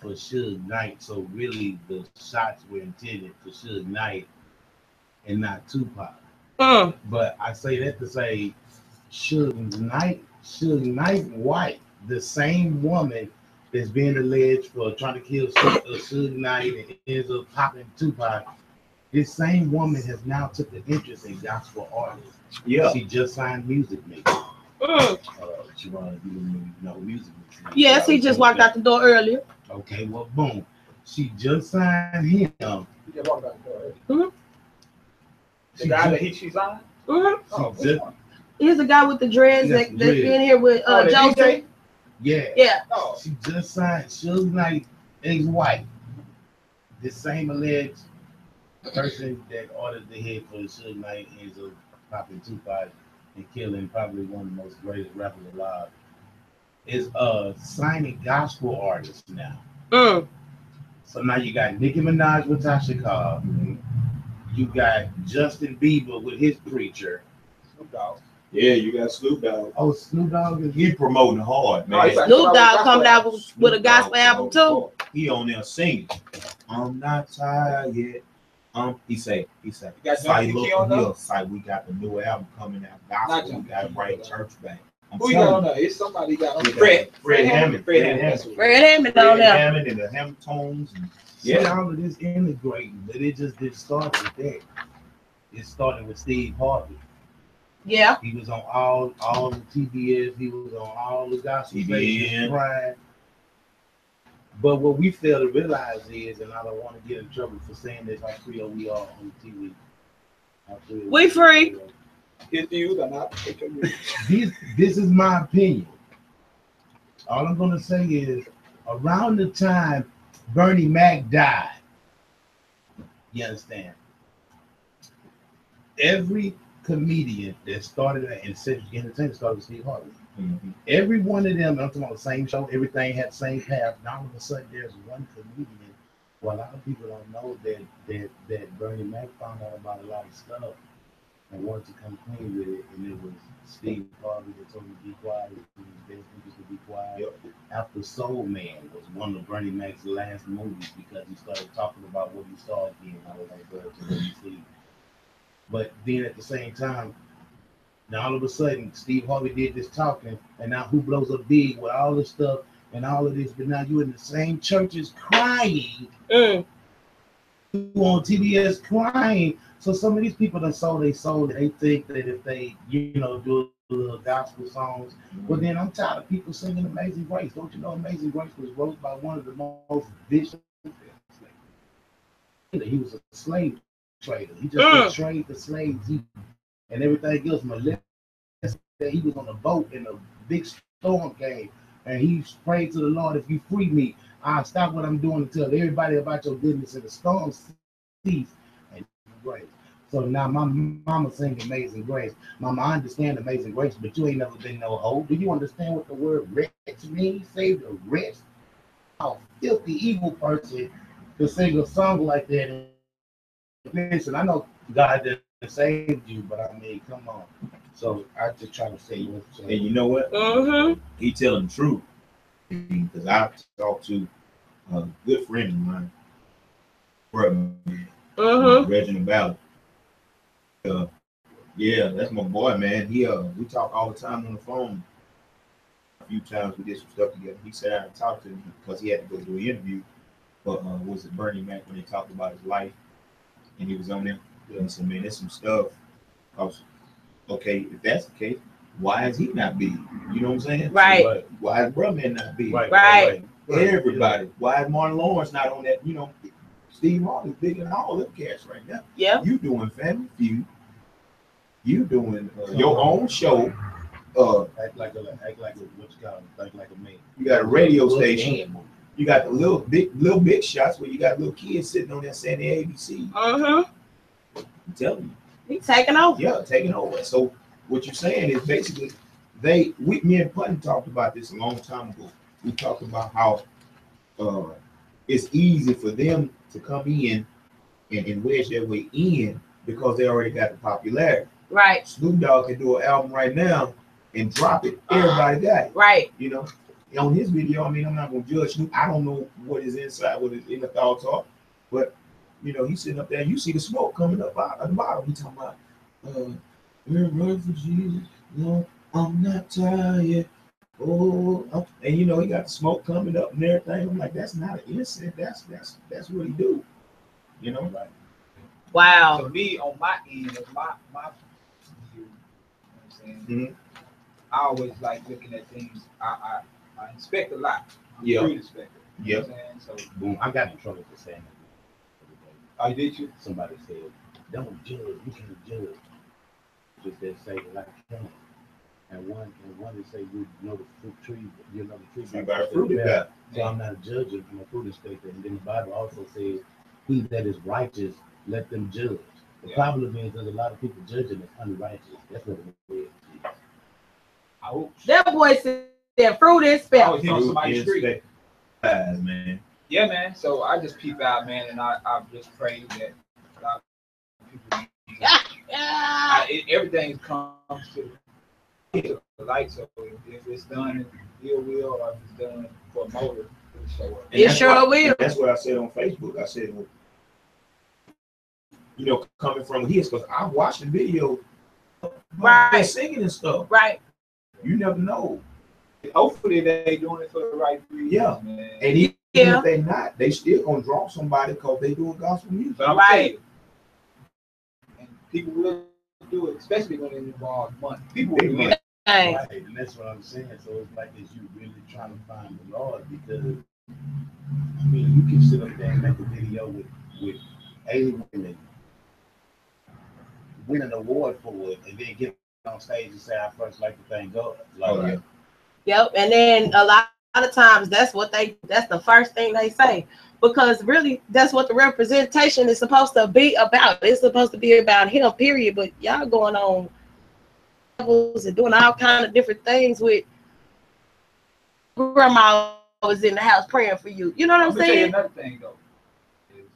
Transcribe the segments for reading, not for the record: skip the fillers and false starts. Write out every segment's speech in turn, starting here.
for Suge Knight, so really the shots were intended for Suge Knight and not Tupac. But I say that to say Suge Knight White, the same woman that's being alleged for trying to kill Suge Knight and ends up popping Tupac. This same woman has now took an interest in gospel artists. Yeah, she just signed music maker. She wanted to music maker. Yes, he just walked out the door earlier. Okay, well, boom, she just signed him. He just walked out the door earlier. The guy that she signed. He's the guy with the dreads that's been here with Joseph. Yeah. Oh. She just signed Suge Knight ex-wife. This same alleged person that ordered the hit for Suge Knight ends up popping Tupac and killing probably one of the most greatest rappers alive. Is signing gospel artists now. So now you got Nicki Minaj with Tasha Cobb. You got Justin Bieber with his preacher. Snoop Dogg. Yeah, you got Snoop Dogg. Oh, Snoop Dogg is he promoting hard, man. Snoop Dogg coming out with a gospel album too. He on there singing. I'm not tired yet. He say, you got sight, we got the new album coming out. Gospel, we got to bring church back. Who you got on there? It's somebody got on Fred Hammond. Fred Hammond on there. Hammond and the Hamiltons. Yeah, all of this integrating, but it just didn't start with that. It started with Steve Harvey. Yeah. He was on all the TBS. He was on all the gospel stations. Right. But what we fail to realize is, and I don't want to get in trouble for saying this, how free we are on TV. We free. His views are not. This is my opinion. All I'm going to say is, around the time Bernie Mac died, you understand? Every comedian that started in entertainment started with Steve Harvey. Every one of them, I'm talking about the same show, everything had the same path. Now all of a sudden there's one comedian. Well, a lot of people don't know that Bernie Mac found out about a lot of stuff and wanted to come clean with it, and it was Steve Harvey that told him to be quiet. It was his best interest to be quiet. Yep. After Soul Man was one of Bernie Mac's last movies because he started talking about what he saw again. I was like, bro, to let me see. But then at the same time, now all of a sudden, Steve Harvey did this talking, and now who blows up big with all this stuff and all of this, but now you in the same churches crying, on TBS crying. So some of these people that sold their soul, they think that if they, do a little gospel songs, well then I'm tired of people singing Amazing Grace. Don't you know Amazing Grace was wrote by one of the most vicious slaves. He was a slave trader. He just betrayed the slaves and everything else. He was on a boat and a big storm came, and he prayed to the Lord, if you free me, I'll stop what I'm doing and tell everybody about your goodness, and the storm ceased. And grace. So now my mama sings Amazing Grace. Mama, I understand Amazing Grace, but you ain't never been no hoe. Do you understand what the word wretch means? Save the wretch. How filthy evil person to sing a song like that. Listen, I know God didn't save you, but I mean, come on. So I just try to say what. And you know what? He telling the truth. Because I talked to a good friend of mine, Reginald Ballard. Yeah, that's my boy, man. We talk all the time on the phone. A few times we did some stuff together. He said I talked to him because he had to go do an interview. But was it Bernie Mac when they talked about his life? And he was on there. And he said, man, there's some stuff. Okay, if that's the case, why is he not big? You know what I'm saying? Right. So, why is Brother not big? Right. Everybody. Why is Martin Lawrence not on that? Steve Harvey's bigger than all them cats right now. Yeah. You doing Family Feud. You doing your own show. Act like a man. You got a radio station. You got the little big shots where you got little kids sitting on there saying the ABC. I'm telling you. He's taking over. Yeah, taking over. So what you're saying is basically me and Putnam talked about this a long time ago. We talked about how it's easy for them to come in and wedge their way in because they already got the popularity. Right. Snoop Dogg can do an album right now and drop it. Everybody got it. Right. on his video, I mean, I'm not gonna judge him. I don't know what is inside, what his inner thoughts are, but you know, he's sitting up there. And you see the smoke coming up out of the bottom. He talking about, we're running for Jesus. No, I'm not tired. Oh, and you know, he got the smoke coming up and everything. I'm like, that's not an innocent. That's what he do. You know, like. Wow. So me on my end of my view, you know what I'm saying? Mm-hmm. I always like looking at things. I inspect a lot. I'm a food inspector. You know what I'm saying? So boom, I got in trouble for saying that. Oh, did you? Somebody said, "Don't judge. You can't judge." Just that say that I can. And one they say you know the fruit tree, you know the tree. You got a fruit guy. So I'm not a judge. I'm a fruit inspector. And then the Bible also says, "He that is righteous, let them judge." The problem is there's a lot of people judging that's unrighteous. That's what it is. That boy said fruit inspector. I was on somebody's street. Man. Yeah, man. So I just peep out, man, and I just pray that a lot of people, everything comes to the light. So if it's done in your will or if it's done for a motive, it'll show up. It sure will. That's what I said on Facebook. I said, well, you know, coming from his, because I watched the video, right, singing and stuff. Right. You never know. Hopefully they doing it for the right reason. Yeah, man. And even if they not, they still gonna draw somebody because they doing gospel music. But I'm right. And people will do it, especially when it involves money. People will do it. Right, and that's what I'm saying. So it's like, is you really trying to find the Lord? Because I mean, you can sit up there and make a video with 80 women, win an award for it, and then get on stage and say, "I first like to thank God." Like, Yep, and then a lot of times that's the first thing they say, because really that's what the representation is supposed to be about. It's supposed to be about him, period. But y'all going on levels and doing all kind of different things with grandma was in the house praying for you. You know what I'm saying? Tell you another thing though, is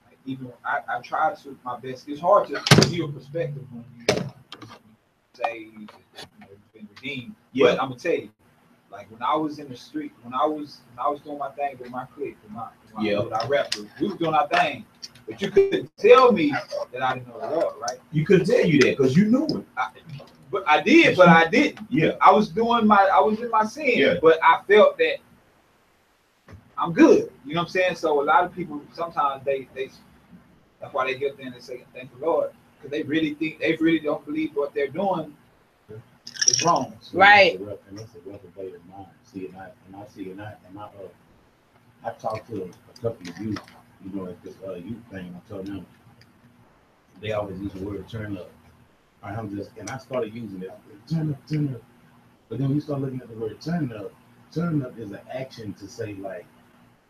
like, even I try to my best. It's hard to see your perspective when you say you've been redeemed. Yeah. But I'm gonna tell you, like when I was in the street, when I was doing my thing with my clique, with our rappers, we was doing our thing. But you couldn't tell me that I didn't know the Lord, right? You couldn't tell you that because you knew it. But I did, but I didn't. Yeah. I was in my sin, but I felt that I'm good. You know what I'm saying? So a lot of people sometimes they that's why they get there and they say thank the Lord, because they really don't believe what they're doing is wrong. So right. And that's a reprobated mind. See, and I see it not. And I talked to a couple of youth, you know, at this youth thing. I told them they always use the word turn up. And I started using it. Turn up. But then when you start looking at the word turn up is an action to say, like,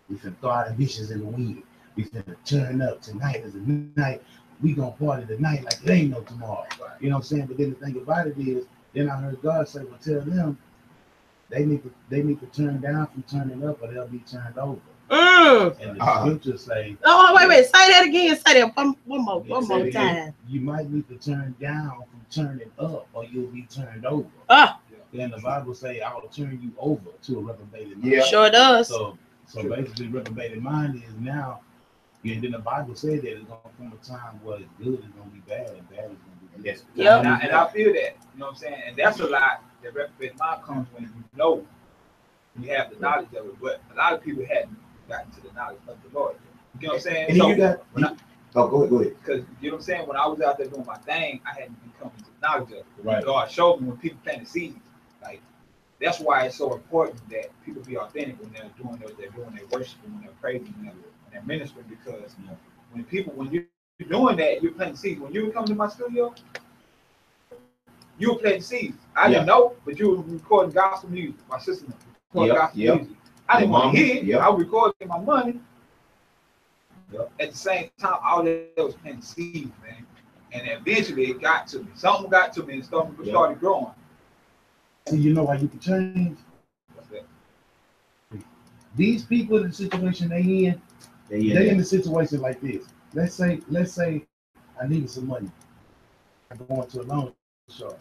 we finna throw our ambitions in the wind. We finna turn up. Tonight is a night. We gonna party tonight like it ain't no tomorrow. You know what I'm saying? But then the thing about it is, then I heard God say, well, tell them they need to turn down from turning up or they'll be turned over. And the scriptures say, "Oh, wait, say that again. Say that one more time." You might need to turn down from turning up, or you'll be turned over. Then the Bible say, "I will turn you over to a reprobated mind." Yeah, sure does. So basically, reprobated mind is now. And then the Bible said that it's gonna come a time where good is gonna be bad and bad is gonna be good. Yeah, and I feel that. You know what I'm saying? And that's a lot that reprobated mind comes when you have the knowledge of it. But a lot of people hadn't gotten to the knowledge of the Lord. You know what I'm saying? And go ahead. Because you know what I'm saying? When I was out there doing my thing, I hadn't been coming to the knowledge of it. Right. God showed me when people plant the seeds. Like, that's why it's so important that people be authentic when they're doing what they're doing, they're worshiping, when they're praising, when they're ministering. Because when you're doing that, you're planting seeds. When you would come to my studio, you were planting seeds. I didn't know, but you were recording gospel music. My sister recording gospel music. I didn't want to hear it. I was recording my money. At the same time, all that was planting seeds, man. And eventually it got to me. Something got to me and started growing. So you know how you can change? What's that? These people in the situation they in a situation like this. Let's say I needed some money. I'm going to a loan shop.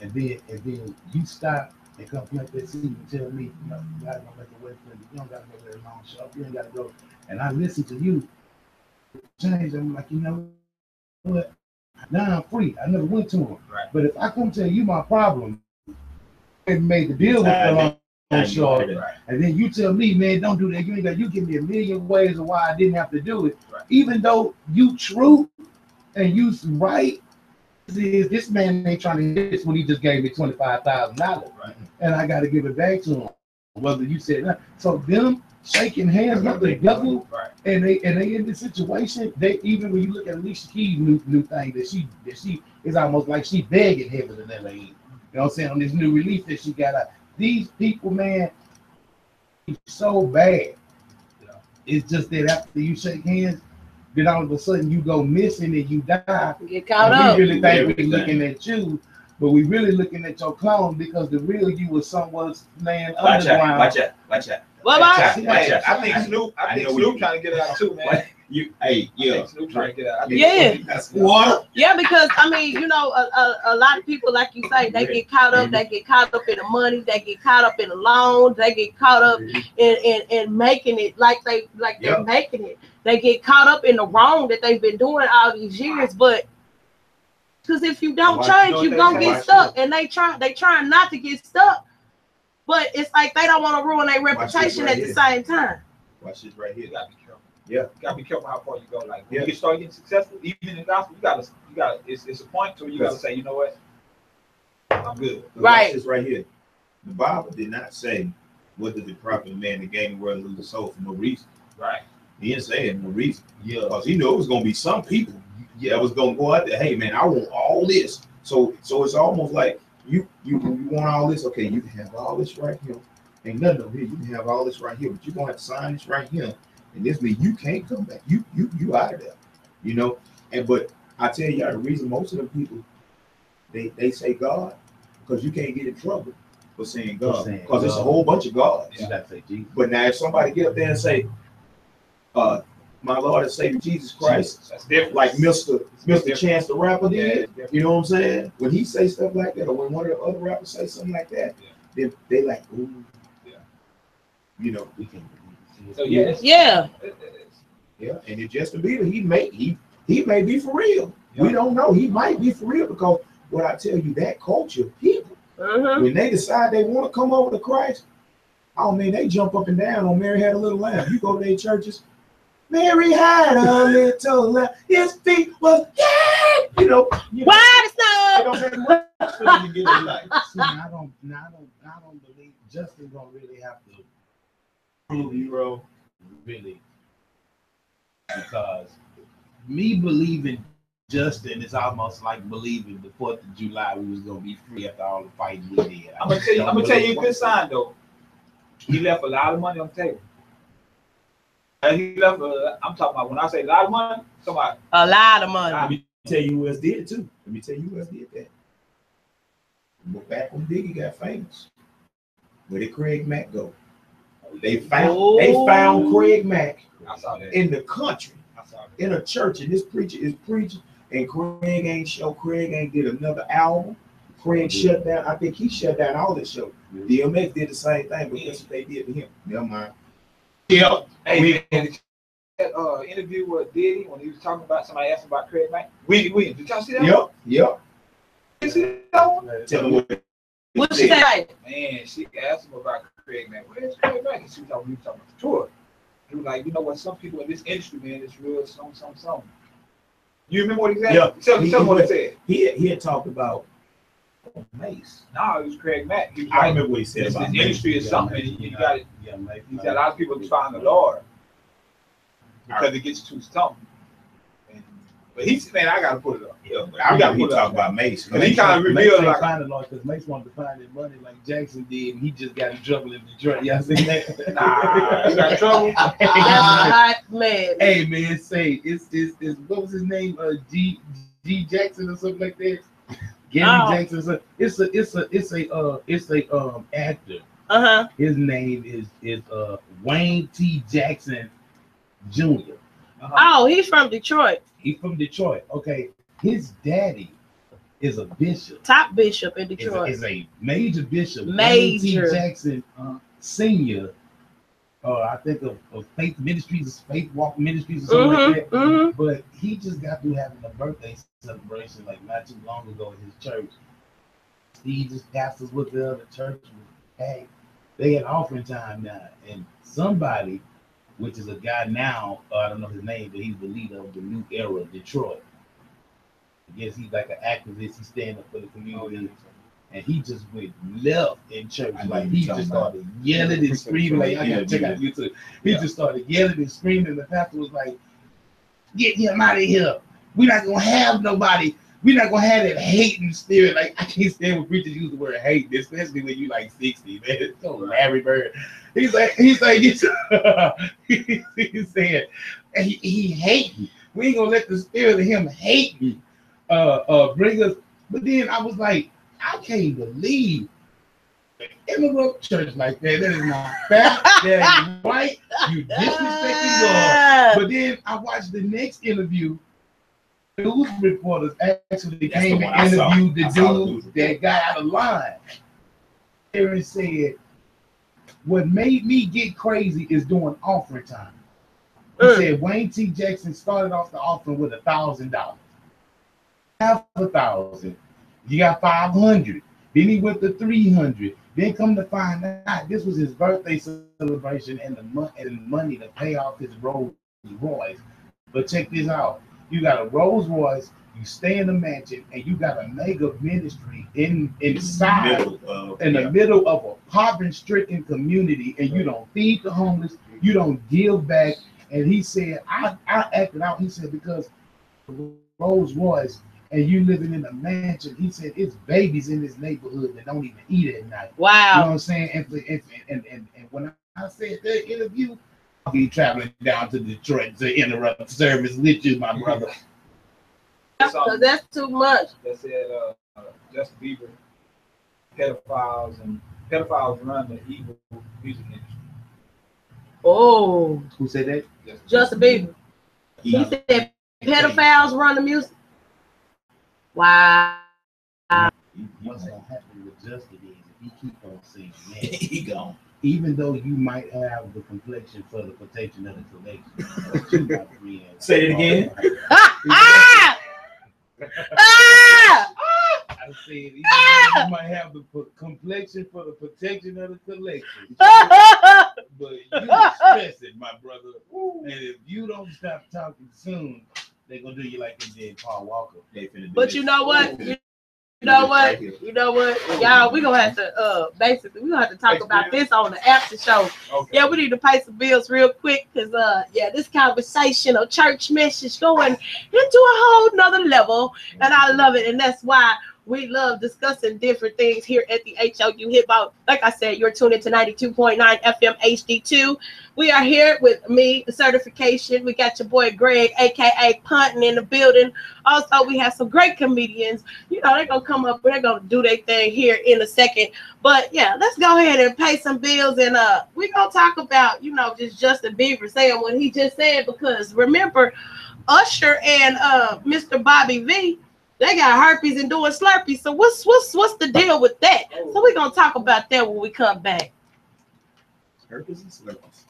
And then you stop and come plant that seed and tell me, you know, you gotta go make a way for you. You don't gotta go very long shop. You ain't gotta go. And I listen to you change. I'm like, you know what? Now I'm free. I never went to him. Right. But if I come tell you my problem and made the deal with them on short, and then you tell me, man, don't do that. You ain't got. You give me a million ways of why I didn't have to do it, even though you true and you right. This man ain't trying to get this when he just gave me $25,000, and I got to give it back to him. Whether you said that, so them shaking hands with the devil, and they in this situation. They even when you look at Alicia Keys' new thing that she is almost like she begging heaven and LA. You know what I'm saying, on this new release that she got out. These people, man, it's so bad. It's just that after you shake hands, then all of a sudden you go missing and you die. Get caught up. We really think we're looking at you, but we really looking at your clone because the real you was someone laying underground. Watch out. I think Snoop trying to get it out too, man. Snoop trying to get out. What? Yeah, because I mean, you know, a lot of people, like you say, they get caught up. They get caught up in the money. They get caught up in the loans. They get caught up in making it like they're making it. They get caught up in the wrong that they've been doing all these years. But because if you don't change, you're gonna get stuck. And they trying not to get stuck. But it's like they don't want to ruin their reputation at the same time. Watch this right here. You gotta be careful. Yeah, you gotta be careful how far you go. Like when you start getting successful, even in the gospel, you gotta. It's a point to where you gotta say, you know what, I'm good. Right. Watch this right here. The Bible did not say, "What does it profit a man to gain the world and lose his soul for no reason?" Right. He didn't say it no reason. Yeah, because he knew it was gonna be some people. Yeah, was gonna go out there. Hey man, I want all this. So it's almost like you want all this. Okay, you can have all this right here. Ain't nothing over here. You can have all this right here, but you're gonna have to sign this right here. And this means you can't come back. You out of there. You know? But I tell y'all the reason most of them people they say God, because you can't get in trouble for saying God. Because it's a whole bunch of gods. You gotta say Jesus. But now if somebody get up there and say, my Lord and Savior Jesus Christ, that's different. Like Mr. Chance the Rapper did, you know what I'm saying? When he say stuff like that, or when one of the other rappers say something like that, then they like, ooh, you know, we can. So yeah. And if Justin Bieber, he may be for real. We don't know. He might be for real because what I tell you, that culture, people, when they decide they want to come over to Christ, oh man, they jump up and down on Mary Had a Little Lamb. You go to their churches, Mary had a little lamb, his feet was you know. Why the I don't believe Justin gonna really have to prove you wrong, really, because me believing Justin is almost like believing the 4th of July we was gonna be free after all the fighting we did. I'm gonna tell you a good sign though. He left a lot of money on the table. He left. I'm talking about when I say a lot of money. I'm talking about a lot of money. Let me tell you who else did it too. Let me tell you who else did that. Look back when Biggie got famous. Where did Craig Mack go? They found Craig Mack in the country, in a church, and this preacher is preaching, and Craig ain't did another album. Craig shut down. I think he shut down all this show. DMX did the same thing, but that's what they did to him. Never mind. Yeah. Hey, that interview with Diddy when he was talking about somebody asked him about Craig Mack. Williams. Did y'all see that? Yep. Did you see that one? Tell me what she said. Man, she asked him about Craig Mack. Where's Craig Mack? And he was talking about the tour. He was like, you know what? Some people in this industry, man, it's real something. You remember what he said? Yeah. Tell me what he said. He had talked about Mace. No, it was Craig Mack. He was I remember what he said about this industry is something. You got it. He said a lot of people find the Lord because it gets too stumped. But he said, man, I gotta put it up. Yeah, but I got to talk about Mace. Because he kind of revealed like find the Lord because Mace wanted to find his money like Jackson did, and he just got in trouble in Detroit. Y'all seen that? Nah, he got in trouble. That's a hot man. Hey man, say it's what was his name? G Jackson or something like that. Gary Jackson. It's a actor. His name is Wayne T. Jackson Jr. Oh, he's from Detroit. He's from Detroit. Okay. His daddy is a bishop. Top bishop in Detroit. Is a major bishop. Major. T. Jackson Senior. I think of Faith Ministries, Faith Walk Ministries, or something like that. But he just got through having a birthday celebration like not too long ago at his church. He just pastors with the other church. Hey, they had offering time now, and somebody, which is a guy now, I don't know his name, but he's the leader of the New Era Detroit. I guess he's like an activist. He's standing up for the community. And he just went left in church. Like he just started yelling and screaming. Like I gotta check out YouTube. He just started yelling and screaming. And the pastor was like, "Get him out of here. We're not gonna have nobody. We're not gonna have that hating spirit." Like I can't stand when preachers use the word hate, especially when you like 60, man. It's so Larry Bird. He's like he said he hate me. We ain't gonna let the spirit of him hate me bring us. But then I was like, I can't believe interrupt church like that. That is not fair. That is right. You disrespecting God. But then I watched the next interview. News reporters actually came and interviewed the dude that got out of line. Aaron said, "What made me get crazy is during offering time." He said Wayne T. Jackson started off the offering with $1,000. $1,000. You got 500. Then he went to 300. Then come to find out this was his birthday celebration and the money to pay off his Rolls Royce. But check this out. You got a Rolls Royce, you stay in the mansion, and you got a mega ministry inside in the middle of a poverty-stricken community, and you don't feed the homeless, you don't give back. And he said, I acted out. He said, because Rolls Royce and you living in a mansion, he said, it's babies in this neighborhood that don't even eat at night. Wow. You know what I'm saying? And when I said that interview, I'll be traveling down to Detroit to interrupt the service with you, my brother. So that's too much. That said, Justin Bieber, pedophiles run the evil music industry. Oh. Who said that? Justin Bieber. He said pedophiles run the music. Wow. What's gonna happen with Justin is if he keep on singing, man, He gone. even though you might have the complexion for the protection of the collection. Say it again. Ah! Ah! I said, even though you might have the complexion for the protection of the collection, but you express it, my brother. And if you don't stop talking soon, they're gonna do you like they did Paul Walker. But you know what? You know what? Y'all, we're gonna have to basically we're gonna have to talk about this on the after show. Okay. Yeah, we need to pay some bills real quick because this conversation of church message going into a whole nother level, and I love it, and that's why we love discussing different things here at the HOU Hip Hop. Like I said, you're tuned into 92.9 FM HD2. We are here with me, the certification. We got your boy Greg, aka Puntin, in the building. Also, we have some great comedians. You know, they're gonna come up, they're gonna do their thing here in a second. But yeah, let's go ahead and pay some bills, and we're gonna talk about, just Justin Bieber saying what he just said, because remember, Usher and Mr. Bobby V, they got herpes and doing Slurpees. So what's the deal with that? So we're gonna talk about that when we come back. Herpes and Slurpees.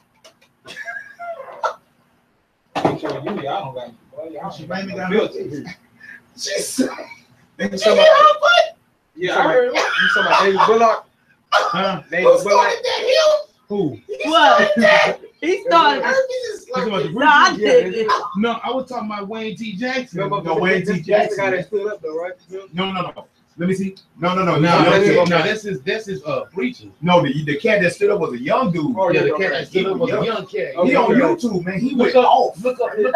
She finally got filters. Yeah, I heard you talking about David Bullock. David Bullock. Who? What? He started. No, I didn't. No, I was talking about Wayne T. Jackson. No, Wayne T. Jackson. Guy that stood up though, right? No. Let me see. No. This is preaching. No, the cat that stood up was a young dude. Oh, yeah, the cat that stood up was a young cat. He on YouTube, man. He went off. Look up New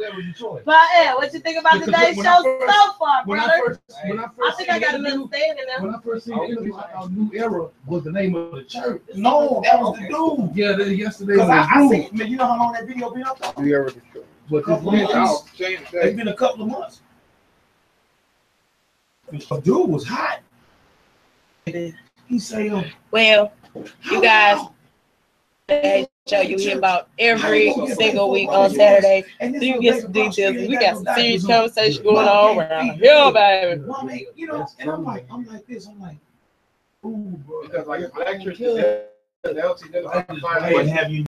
Era Detroit. But what you think about today's show so far, brother? I think I got an understanding now. When I first seen the interview, I thought New Era was the name of the church. No, that was the dude. Yeah, yesterday. Because I see, man, you know how long that video been up there? New Era Detroit. But it's been a couple of months. A dude was hot. He say, well, you guys, show you hear about every single week on Saturday. So you get some details. We got some serious conversation going on around here, baby. You know, and I'm like this. I'm like, ooh, bro. Because like black church, they'll But have you